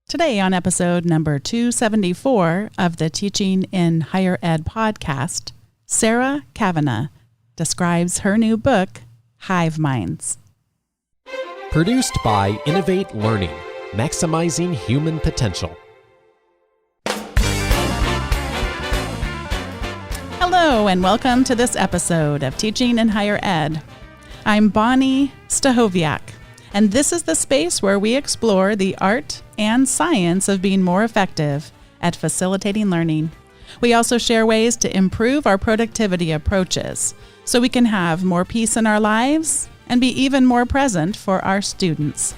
Today on episode number 274 of the Teaching in Higher Ed podcast, Sarah Cavanagh describes her new book, HIVEMIND. Produced by Innovate Learning, maximizing human potential. Hello and welcome to this episode of Teaching in Higher Ed. I'm Bonnie Stachowiak, and this is the space where we explore the art and science of being more effective at facilitating learning. We also share ways to improve our productivity approaches so we can have more peace in our lives and be even more present for our students.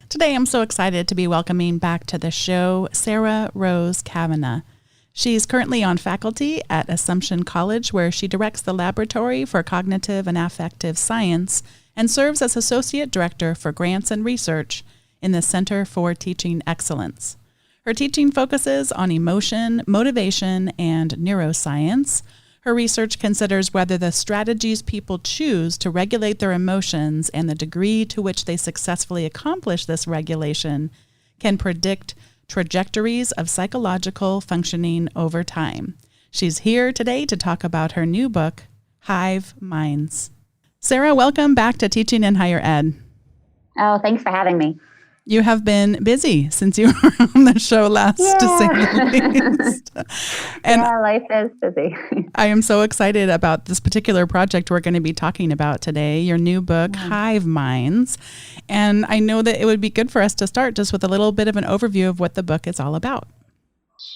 Today, I'm so excited to be welcoming back to the show Sarah Rose Cavanagh. She's currently on faculty at Assumption College, where she directs the Laboratory for Cognitive and Affective Science and serves as Associate Director for Grants and Research in the Center for Teaching Excellence. Her teaching focuses on emotion, motivation, and neuroscience. Her research considers whether the strategies people choose to regulate their emotions and the degree to which they successfully accomplish this regulation can predict trajectories of psychological functioning over time. She's here today to talk about her new book, HIVEMIND. Sarah, welcome back to Teaching in Higher Ed. Oh, thanks for having me. You have been busy since you were on the show last, to say the least. And yeah, life is busy. I am so excited about this particular project we're going to be talking about today, your new book, HIVEMIND. And I know that it would be good for us to start just with a little bit of an overview of what the book is all about.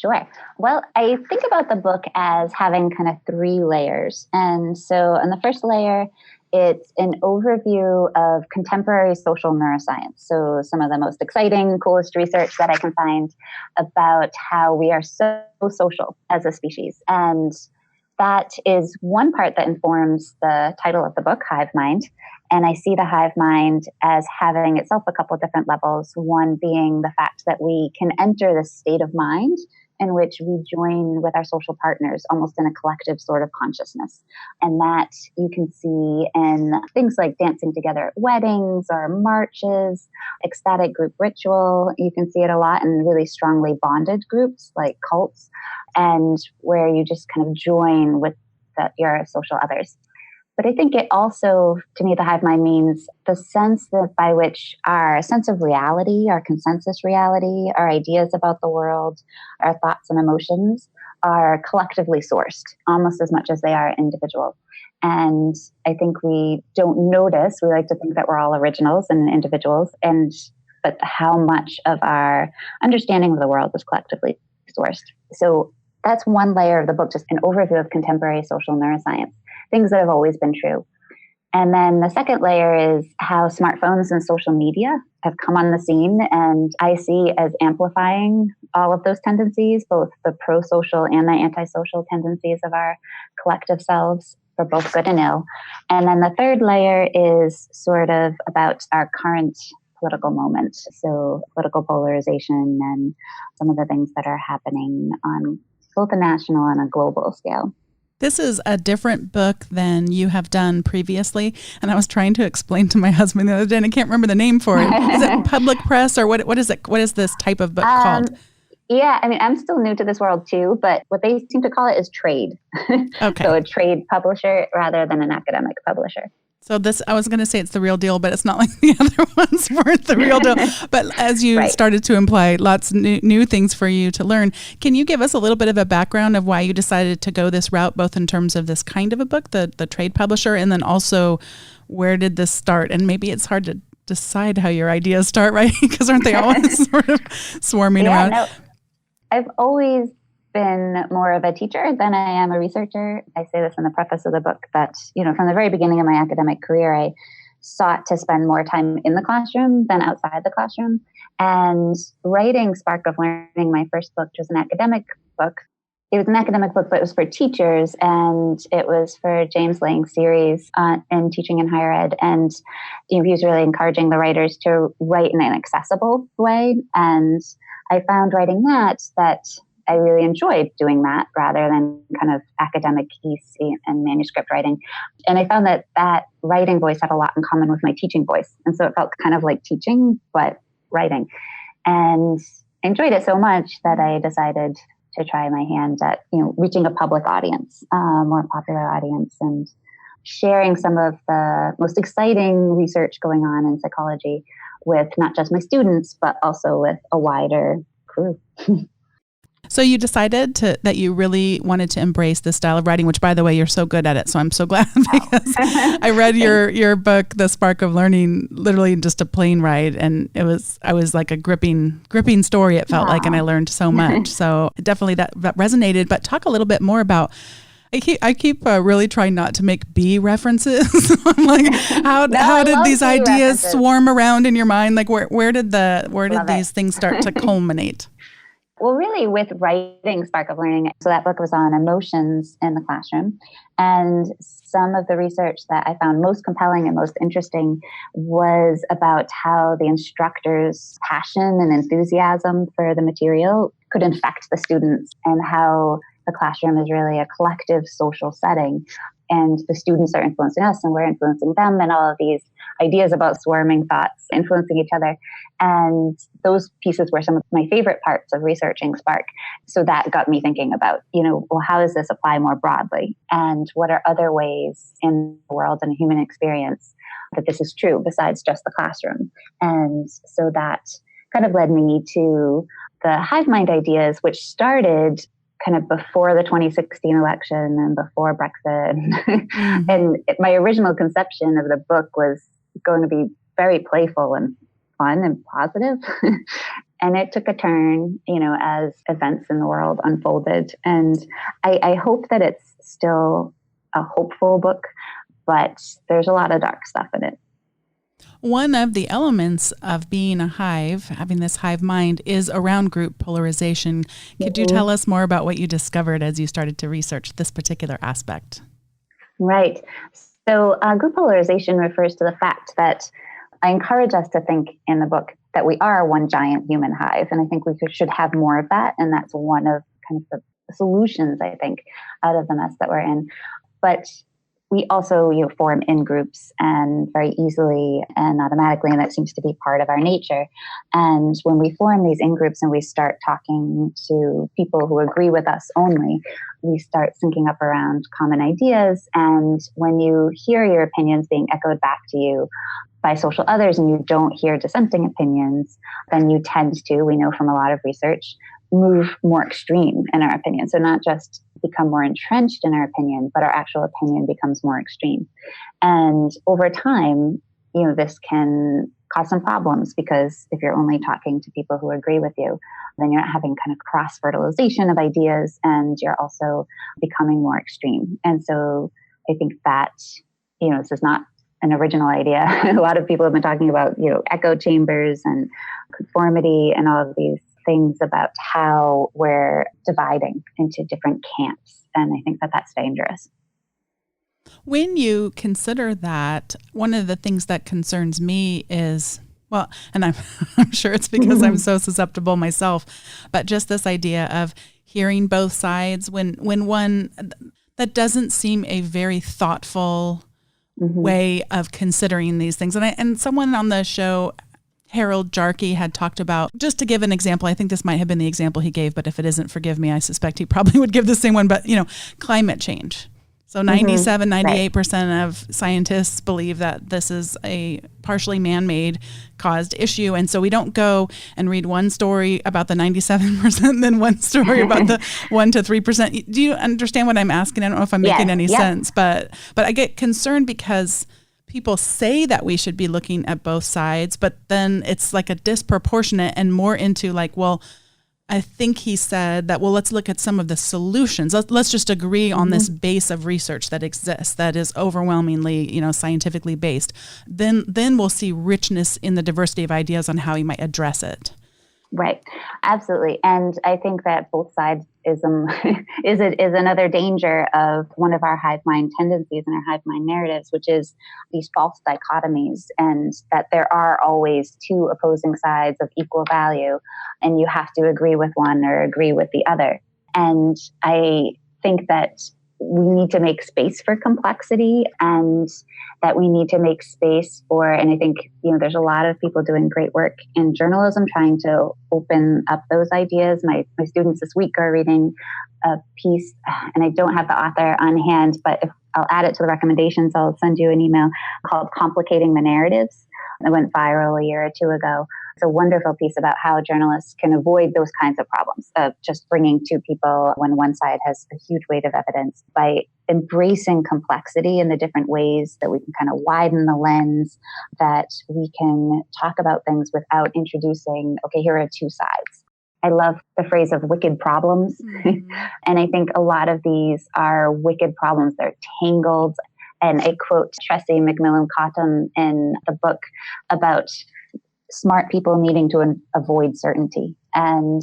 Sure. Well, I think about the book as having kind of three layers. And so in the first layer, it's an overview of contemporary social neuroscience. So some of the most exciting, coolest research that I can find about how we are so social as a species. And that is one part that informs the title of the book, HIVEMIND. And I see the hive mind as having itself a couple different levels. One being the fact that we can enter this state of mind in which we join with our social partners almost in a collective sort of consciousness. And that you can see in things like dancing together at weddings or marches, ecstatic group ritual. You can see it a lot in really strongly bonded groups like cults, and where you just kind of join with your social others. But I think it also, to me, the hive mind means the sense that by which our sense of reality, our consensus reality, our ideas about the world, our thoughts and emotions are collectively sourced almost as much as they are individual. And I think we don't notice, we like to think that we're all originals and individuals, but how much of our understanding of the world is collectively sourced. So that's one layer of the book, just an overview of contemporary social neuroscience. Things that have always been true. And then the second layer is how smartphones and social media have come on the scene, and I see as amplifying all of those tendencies, both the pro-social and the antisocial tendencies of our collective selves, for both good and ill. And then the third layer is sort of about our current political moment, so political polarization and some of the things that are happening on both a national and a global scale. This is a different book than you have done previously, and I was trying to explain to my husband the other day, and I can't remember the name for it. Is it public press, or what is it? What is this type of book called? Yeah, I mean, I'm still new to this world too, but what they seem to call it is trade. Okay. So a trade publisher rather than an academic publisher. So this, I was going to say it's the real deal, but it's not like the other ones weren't the real deal. But as you started to imply, lots of new things for you to learn. Can you give us a little bit of a background of why you decided to go this route, both in terms of this kind of a book, the trade publisher, and then also where did this start? And maybe it's hard to decide how your ideas start, right? Because aren't they always sort of swarming around? No, I've always been more of a teacher than I am a researcher. I say this in the preface of the book that, from the very beginning of my academic career, I sought to spend more time in the classroom than outside the classroom. And writing Spark of Learning, my first book, which was an academic book. It was an academic book, but it was for teachers, and it was for James Lang's series in teaching in higher ed. And he was really encouraging the writers to write in an accessible way. And I found writing that I really enjoyed doing that rather than kind of academic piece and manuscript writing. And I found that writing voice had a lot in common with my teaching voice. And so it felt kind of like teaching, but writing. And I enjoyed it so much that I decided to try my hand at, reaching a public audience, more popular audience, and sharing some of the most exciting research going on in psychology with not just my students, but also with a wider crew. So you decided that you really wanted to embrace this style of writing, which, by the way, you're so good at it. So I'm so glad because I read your book, The Spark of Learning, literally just a plane ride. And I was like a gripping story, it felt like, and I learned so much. So definitely that resonated. But talk a little bit more about, I keep really trying not to make B references. I'm like, how did these ideas swarm around in your mind? Like where did these things start to culminate? Well, really with writing Spark of Learning, so that book was on emotions in the classroom. And some of the research that I found most compelling and most interesting was about how the instructor's passion and enthusiasm for the material could infect the students, and how the classroom is really a collective social setting. And the students are influencing us and we're influencing them, and all of these ideas about swarming thoughts influencing each other. And those pieces were some of my favorite parts of researching Spark. So that got me thinking about, how does this apply more broadly? And what are other ways in the world and human experience that this is true besides just the classroom? And so that kind of led me to the HIVEMIND ideas, which started kind of before the 2016 election and before Brexit. Mm-hmm. And my original conception of the book was going to be very playful and fun and positive. And it took a turn, as events in the world unfolded. And I hope that it's still a hopeful book, but there's a lot of dark stuff in it. One of the elements of being a hive, having this hive mind, is around group polarization. Could you tell us more about what you discovered as you started to research this particular aspect? Right. So group polarization refers to the fact that I encourage us to think in the book that we are one giant human hive. And I think we should have more of that. And that's one of kind of the solutions, I think, out of the mess that we're in. But we also form in groups, and very easily and automatically, and that seems to be part of our nature. And when we form these in groups and we start talking to people who agree with us only, we start syncing up around common ideas. And when you hear your opinions being echoed back to you by social others and you don't hear dissenting opinions, then you tend to, we know from a lot of research, move more extreme in our opinion. So not just become more entrenched in our opinion, but our actual opinion becomes more extreme. And over time, this can cause some problems, because if you're only talking to people who agree with you, then you're not having kind of cross-fertilization of ideas, and you're also becoming more extreme. And so I think that, this is not an original idea. A lot of people have been talking about, echo chambers and conformity and all of these things about how we're dividing into different camps. And I think that that's dangerous. When you consider that, one of the things that concerns me is, well, and I'm sure it's because I'm so susceptible myself, but just this idea of hearing both sides when one, that doesn't seem a very thoughtful way of considering these things. And someone on the show, Harold Jarkey, had talked about, just to give an example, I think this might have been the example he gave, but if it isn't, forgive me, I suspect he probably would give the same one, but climate change. So 98% of scientists believe that this is a partially man-made caused issue. And so we don't go and read one story about the 97%, then one story about the 1 to 3%. Do you understand what I'm asking? I don't know if I'm making any sense, but I get concerned because people say that we should be looking at both sides, but then it's like a disproportionate and more into like, well, I think he said that, well, let's look at some of the solutions. Let's just agree on this base of research that exists that is overwhelmingly, scientifically based. Then we'll see richness in the diversity of ideas on how you might address it. Right. Absolutely. And I think that both sides is another danger of one of our hive mind tendencies and our hive mind narratives, which is these false dichotomies, and that there are always two opposing sides of equal value, and you have to agree with one or agree with the other. And I think that we need to make space for complexity, and that we need to make space for, and I think, there's a lot of people doing great work in journalism trying to open up those ideas. My students this week are reading a piece, and I don't have the author on hand, but if I'll add it to the recommendations, I'll send you an email, called Complicating the Narratives. It went viral a year or two ago. It's a wonderful piece about how journalists can avoid those kinds of problems of just bringing two people when one side has a huge weight of evidence by embracing complexity in the different ways that we can kind of widen the lens, that we can talk about things without introducing, okay, here are two sides. I love the phrase of wicked problems. Mm-hmm. And I think a lot of these are wicked problems. They're tangled. And I quote Tressie McMillan Cottom in the book about smart people needing to avoid certainty, and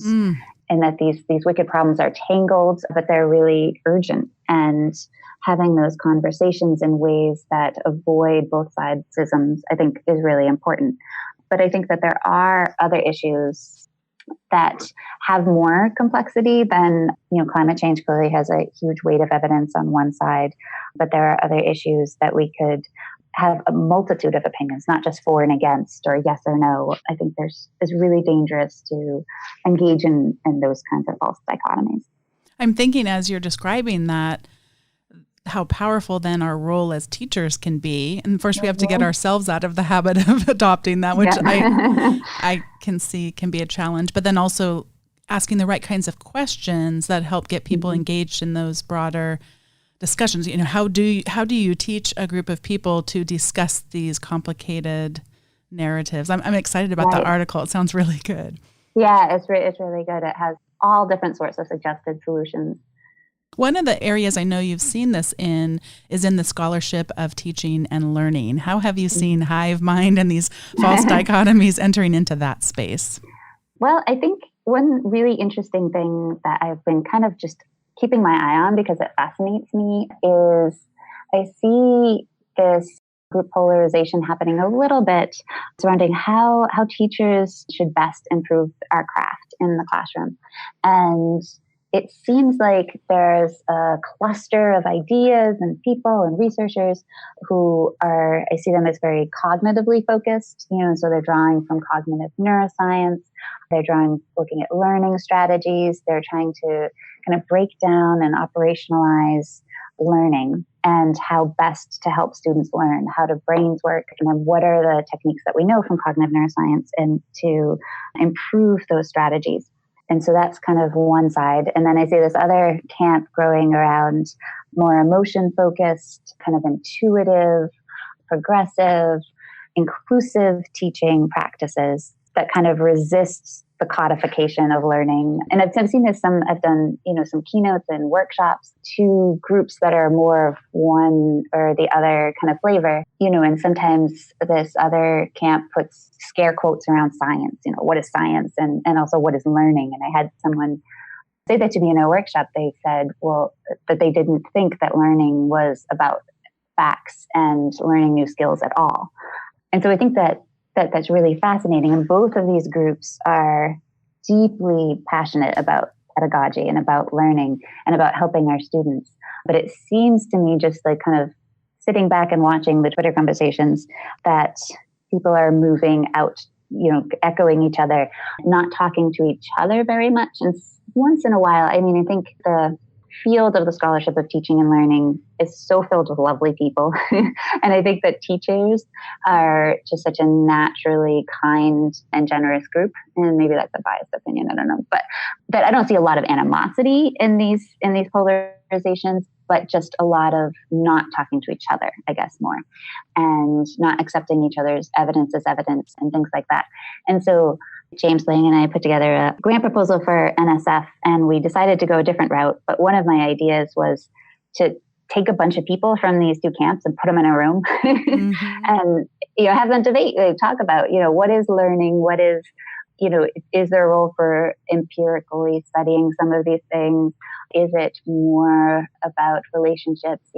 that these wicked problems are tangled, but they're really urgent. And having those conversations in ways that avoid both sides' isms, I think, is really important. But I think that there are other issues that have more complexity than, climate change clearly has a huge weight of evidence on one side, but there are other issues that we could have a multitude of opinions, not just for and against or yes or no. I think it's really dangerous to engage in those kinds of false dichotomies. I'm thinking, as you're describing that, how powerful then our role as teachers can be. And first we have to get ourselves out of the habit of adopting that, which I can see can be a challenge, but then also asking the right kinds of questions that help get people engaged in those broader discussions. How do you teach a group of people to discuss these complicated narratives? I'm excited about the article. It sounds really good. Yeah, it's really good. It has all different sorts of suggested solutions. One of the areas I know you've seen this in is in the scholarship of teaching and learning. How have you seen hive mind and these false dichotomies entering into that space? Well, I think one really interesting thing that I've been kind of just keeping my eye on, because it fascinates me, is I see this group polarization happening a little bit surrounding how teachers should best improve our craft in the classroom. And it seems like there's a cluster of ideas and people and researchers who are, I see them as very cognitively focused, so they're drawing from cognitive neuroscience, they're looking at learning strategies, they're trying to kind of break down and operationalize learning and how best to help students learn, how do brains work, and then what are the techniques that we know from cognitive neuroscience and to improve those strategies. And so that's kind of one side. And then I see this other camp growing around more emotion-focused, kind of intuitive, progressive, inclusive teaching practices that kind of resists the codification of learning. And I've seen this, I've done, some keynotes and workshops to groups that are more of one or the other kind of flavor, and sometimes this other camp puts scare quotes around science, what is science and also what is learning. And I had someone say that to me in a workshop. They said, well, that they didn't think that learning was about facts and learning new skills at all. And so I think that's really fascinating. And both of these groups are deeply passionate about pedagogy and about learning and about helping our students. But it seems to me, just like kind of sitting back and watching the Twitter conversations, that people are moving out, echoing each other, not talking to each other very much. And once in a while, I think the field of the scholarship of teaching and learning is so filled with lovely people. And I think that teachers are just such a naturally kind and generous group. And maybe that's a biased opinion, I don't know. But that I don't see a lot of animosity in these polarizations, but just a lot of not talking to each other, I guess, more, and not accepting each other's evidence as evidence and things like that. And so James Lang and I put together a grant proposal for NSF, and we decided to go a different route. But one of my ideas was to take a bunch of people from these two camps and put them in a room and have them debate, talk about, what is learning, what is is there a role for empirically studying some of these things? Is it more about relationships?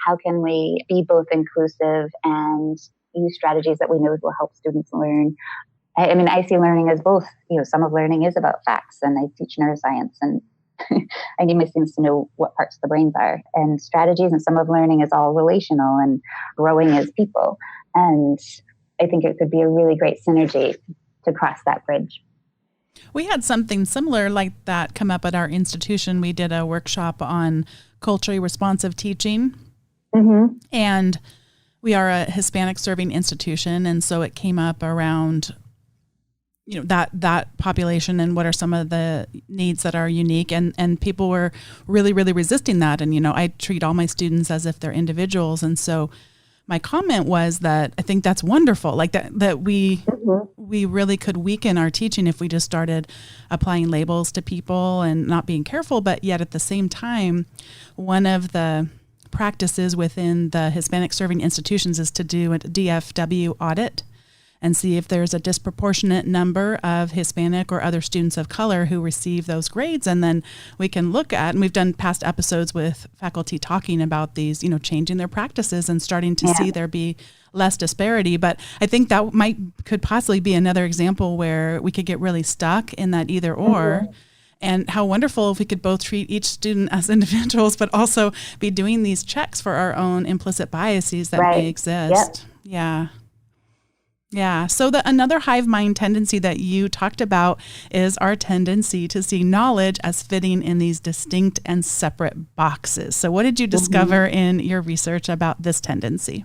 How can we be both inclusive and use strategies that we know will help students learn? I see learning as both. Some of learning is about facts, and I teach neuroscience, and I need my students to know what parts of the brains are and strategies. And some of learning is all relational and growing as people. And I think it could be a really great synergy to cross that bridge. We had something similar like that come up at our institution. We did a workshop on culturally responsive teaching. Mm-hmm. And we are a Hispanic serving institution. And so it came up around that population and what are some of the needs that are unique, and people were really, really resisting that. And, I treat all my students as if they're individuals. And so my comment was that I think that's wonderful, like that we really could weaken our teaching if we just started applying labels to people and not being careful. But yet at the same time, one of the practices within the Hispanic serving institutions is to do a DFW audit and see if there's a disproportionate number of Hispanic or other students of color who receive those grades. And then we can look at, and we've done past episodes with faculty talking about these, changing their practices and starting to see there be less disparity. But I think that could possibly be another example where we could get really stuck in that either or. Mm-hmm. And how wonderful if we could both treat each student as individuals, but also be doing these checks for our own implicit biases that may exist. Yep. Yeah. So another hive mind tendency that you talked about is our tendency to see knowledge as fitting in these distinct and separate boxes. So what did you discover in your research about this tendency?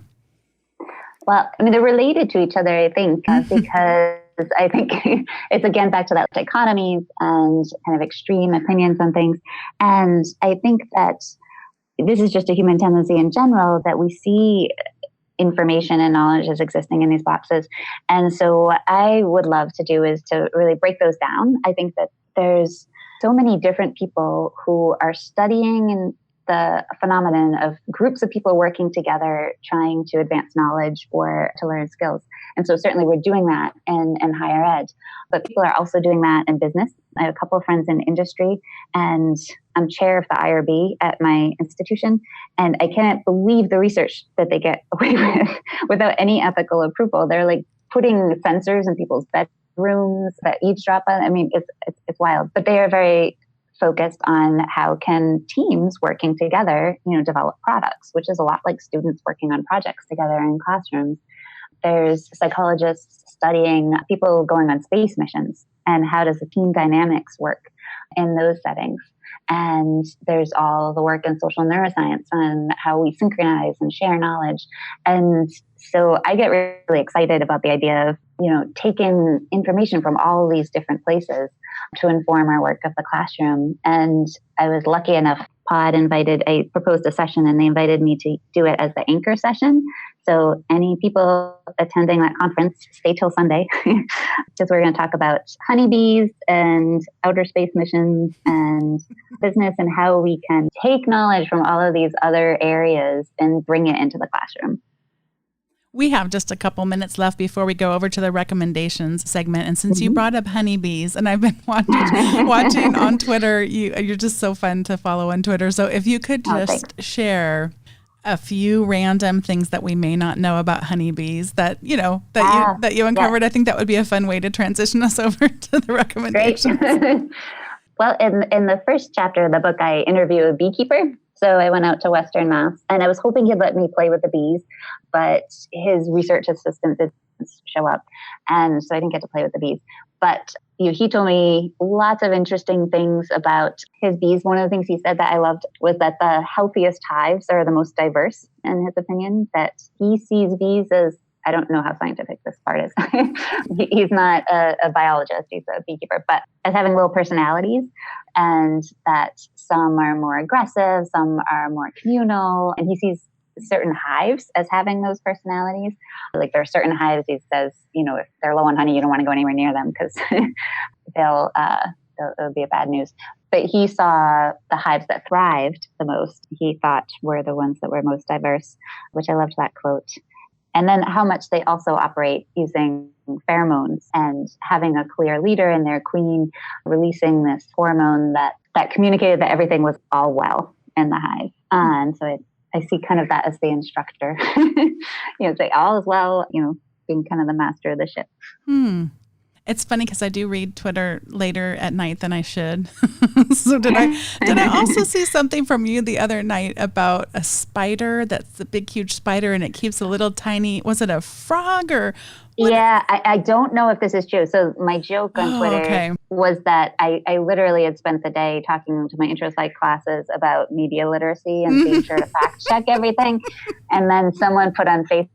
Well, they're related to each other, I think, because I think it's again back to that dichotomies and kind of extreme opinions on things. And I think that this is just a human tendency in general, that we see information and knowledge is existing in these boxes. And so what I would love to do is to really break those down. I think that there's so many different people who are studying the phenomenon of groups of people working together, trying to advance knowledge or to learn skills. And so certainly we're doing that in higher ed, but people are also doing that in business. I have a couple of friends in industry, and I'm chair of the IRB at my institution. And I can't believe the research that they get away with without any ethical approval. They're like putting sensors in people's bedrooms that eavesdrop on. It's wild, but they are very focused on how can teams working together, develop products, which is a lot like students working on projects together in classrooms. There's psychologists studying people going on space missions and how does the team dynamics work in those settings. And there's all the work in social neuroscience on how we synchronize and share knowledge. And so I get really excited about the idea of, taking information from all these different places to inform our work of the classroom. And I was lucky enough, I proposed a session and they invited me to do it as the anchor session. So any people attending that conference, stay till Sunday, because we're going to talk about honeybees and outer space missions and business and how we can take knowledge from all of these other areas and bring it into the classroom. We have just a couple minutes left before we go over to the recommendations segment. And since you brought up honeybees, and I've been watching on Twitter, you're just so fun to follow on Twitter. So if you could just share a few random things that we may not know about honeybees that you uncovered, I think that would be a fun way to transition us over to the recommendations. Well, in the first chapter of the book, I interview a beekeeper. So I went out to Western Mass, and I was hoping he'd let me play with the bees, but his research assistant didn't show up, and so I didn't get to play with the bees. But he told me lots of interesting things about his bees. One of the things he said that I loved was that the healthiest hives are the most diverse, in his opinion, that he sees bees as, I don't know how scientific this part is. He's not a biologist, he's a beekeeper, but as having real personalities, and that some are more aggressive, some are more communal, and he sees certain hives as having those personalities. Like there are certain hives, he says, if they're low on honey, you don't want to go anywhere near them because it'll be a bad news. But he saw the hives that thrived the most, he thought were the ones that were most diverse, which I loved that quote. And then how much they also operate using pheromones and having a clear leader and their queen releasing this hormone that communicated that everything was all well in the hive. And so I see kind of that as the instructor, say all is well, being kind of the master of the ship. It's funny because I do read Twitter later at night than I should. So did I also see something from you the other night about a spider that's a big, huge spider and it keeps a little tiny, was it a frog or? What? Yeah, I don't know if this is true. So my joke on Twitter was that I literally had spent the day talking to my intro psych classes about media literacy and being sure to fact check everything. And then someone put on Facebook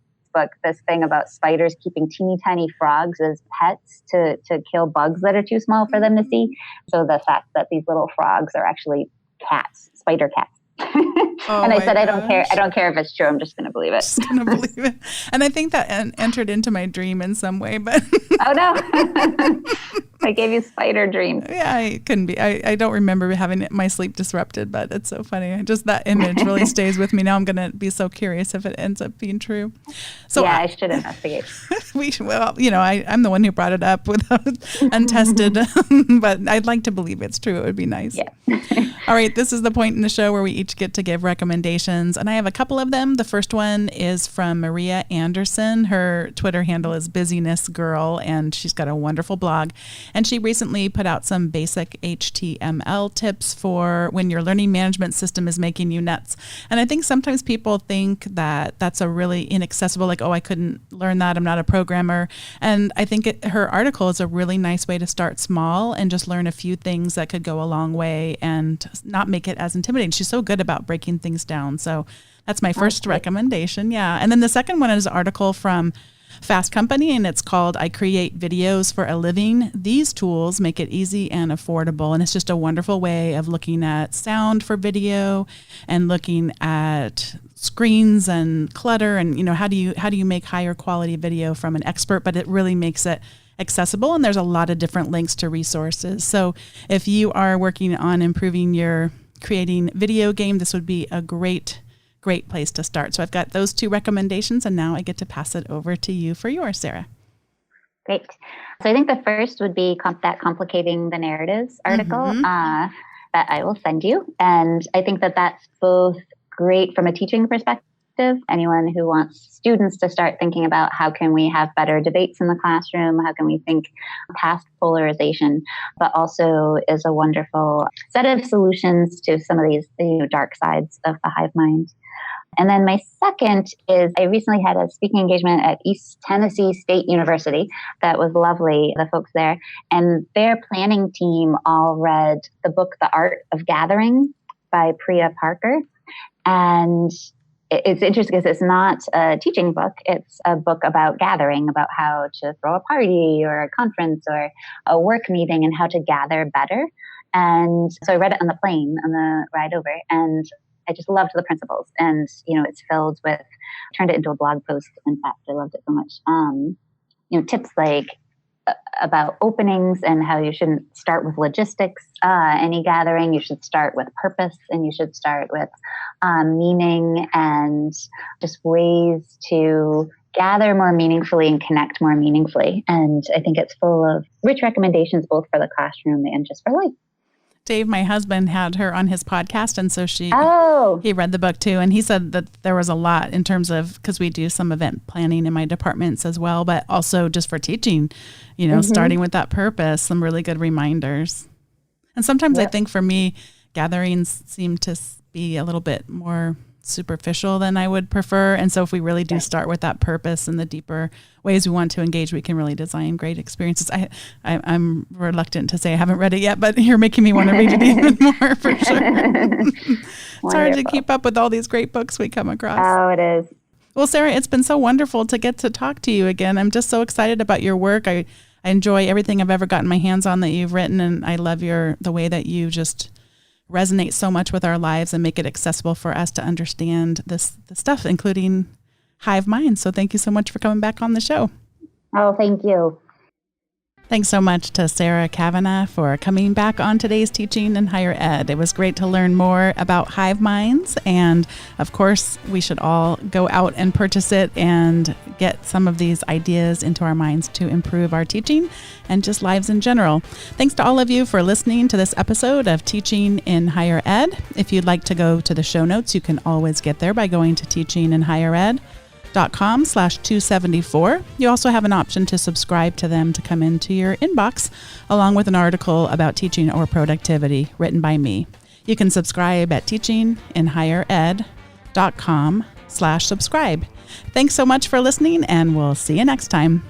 this thing about spiders keeping teeny tiny frogs as pets to kill bugs that are too small for them to see. So the fact that these little frogs are actually cats, spider cats. And I said, I don't care if it's true. I'm just going to believe it. Just going to believe it. And I think that entered into my dream in some way, but. Oh, no. I gave you spider dreams. Yeah, it couldn't be. I don't remember having my sleep disrupted, but it's so funny. Just that image really stays with me. Now I'm going to be so curious if it ends up being true. So yeah, I should investigate. I'm the one who brought it up without untested, but I'd like to believe it's true. It would be nice. Yeah. All right, this is the point in the show where we each get to give recommendations, and I have a couple of them. The first one is from Maria Anderson. Her Twitter handle is Busyness Girl, and she's got a wonderful blog. And she recently put out some basic HTML tips for when your learning management system is making you nuts. And I think sometimes people think that that's a really inaccessible, like, oh, I couldn't learn that, I'm not a programmer. And I think her article is a really nice way to start small and just learn a few things that could go a long way and not make it as intimidating. She's so good about breaking things down. So that's my first recommendation. Yeah. And then the second one is an article from Fast Company, and it's called I Create Videos for a Living. These tools make it easy and affordable. And it's just a wonderful way of looking at sound for video and looking at screens and clutter and, how do you make higher quality video from an expert, but it really makes it accessible. And there's a lot of different links to resources. So if you are working on improving your creating video game, this would be a great place to start. So I've got those two recommendations, and now I get to pass it over to you for yours, Sarah. Great. So I think the first would be that Complicating the Narratives article that I will send you. And I think that that's both great from a teaching perspective. Anyone who wants students to start thinking about how can we have better debates in the classroom, how can we think past polarization, but also is a wonderful set of solutions to some of these dark sides of the hive mind. And then my second is I recently had a speaking engagement at East Tennessee State University that was lovely, the folks there. And their planning team all read the book, The Art of Gathering by Priya Parker. And it's interesting because it's not a teaching book. It's a book about gathering, about how to throw a party or a conference or a work meeting and how to gather better. And so I read it on the plane on the ride over, and I just loved the principles. And, it's filled with, turned it into a blog post. In fact, I loved it so much. Tips like about openings and how you shouldn't start with logistics. Any gathering, you should start with purpose, and you should start with meaning, and just ways to gather more meaningfully and connect more meaningfully. And I think it's full of rich recommendations, both for the classroom and just for life. Dave, my husband, had her on his podcast, and so he read the book too, and he said that there was a lot in terms of, because we do some event planning in my departments as well, but also just for teaching, starting with that purpose, some really good reminders. And sometimes I think for me, gatherings seem to be a little bit more superficial than I would prefer. And so if we really do start with that purpose and the deeper ways we want to engage, we can really design great experiences. I'm reluctant to say I haven't read it yet, but you're making me want to read it even more for sure. It's hard to keep up with all these great books we come across. Oh, it is. Well, Sarah, it's been so wonderful to get to talk to you again. I'm just so excited about your work. I enjoy everything I've ever gotten my hands on that you've written, and I love the way that you just resonate so much with our lives and make it accessible for us to understand the stuff, including HiveMind. So thank you so much for coming back on the show. Oh, thank you. Thanks so much to Sarah Cavanagh for coming back on today's Teaching in Higher Ed. It was great to learn more about HiveMinds, and of course, we should all go out and purchase it and get some of these ideas into our minds to improve our teaching and just lives in general. Thanks to all of you for listening to this episode of Teaching in Higher Ed. If you'd like to go to the show notes, you can always get there by going to teachinginhighered.com/274. You also have an option to subscribe to them to come into your inbox, along with an article about teaching or productivity written by me. You can subscribe at teachinginhighered.com/subscribe. Thanks so much for listening, and we'll see you next time.